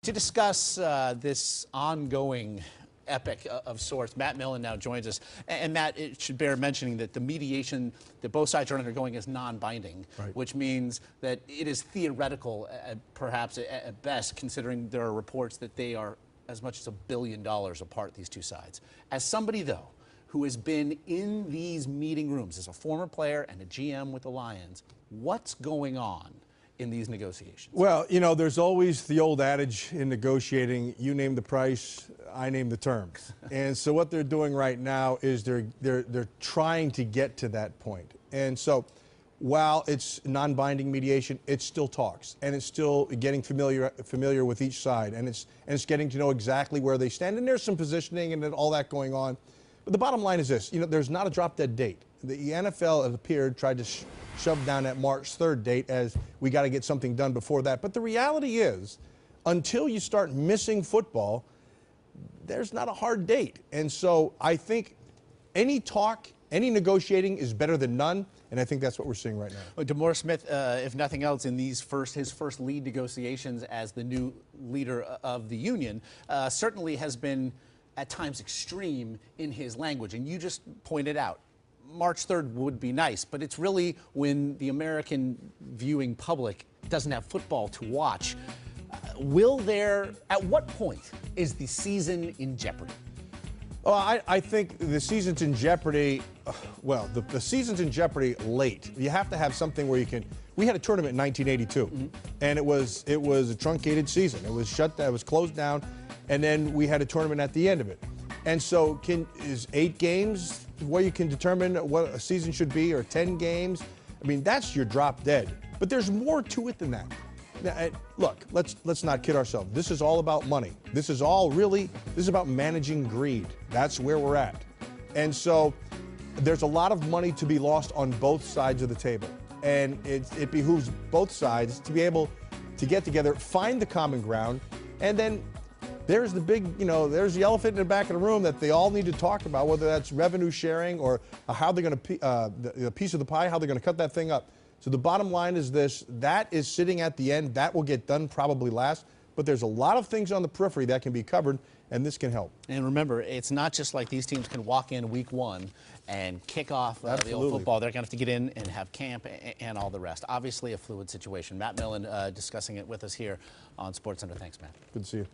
To discuss this ongoing epic of sorts, Matt Millen now joins us. And Matt, it should bear mentioning that the mediation that both sides are undergoing is non-binding, right, which means that it is theoretical, perhaps at best, considering there are reports that they are as much as $1 billion apart, these two sides. As somebody, though, who has been in these meeting rooms as a former player and a GM with the Lions, what's going on in these negotiations? Well, you know, there's always the old adage in negotiating, you name the price, I name the terms. And so what they're doing right now is they're trying to get to that point. And so while it's non-binding mediation, it still talks, and it's still getting familiar with each side, and it's getting to know exactly where they stand. And there's some positioning and all that going on. But the bottom line is this, you know, there's not a drop-dead date. The NFL, it appeared, tried to shove down that March 3rd date as we got to get something done before that. But the reality is, until you start missing football, there's not a hard date. And so I think any talk, any negotiating is better than none, and I think that's what we're seeing right now. Well, DeMaurice Smith, if nothing else, in these his first lead negotiations as the new leader of the union, certainly has been at times extreme in his language. And you just pointed out, March 3rd would be nice, but it's really when the American viewing public doesn't have football to watch. At what point is the season in jeopardy? Well, I think the season's in jeopardy. Well, the season's in jeopardy late. You have to have something where you can. We had a tournament in 1982, and it was a truncated season. It was shut down. It was closed down, and then we had a tournament at the end of it. And so, is 8 games where you can determine what a season should be, or 10 games? I mean, that's your drop dead. But there's more to it than that. Now, look, let's not kid ourselves. This is all about money. This is about managing greed. That's where we're at. And so there's a lot of money to be lost on both sides of the table. And it behooves both sides to be able to get together, find the common ground, and then there's the big, there's the elephant in the back of the room that they all need to talk about, whether that's revenue sharing or how they're going to, the piece of the pie, how they're going to cut that thing up. So the bottom line is this, that is sitting at the end. That will get done probably last. But there's a lot of things on the periphery that can be covered, and this can help. And remember, it's not just like these teams can walk in week 1 and kick off the old football. They're going to have to get in and have camp and all the rest. Obviously a fluid situation. Matt Millen discussing it with us here on SportsCenter. Thanks, Matt. Good to see you.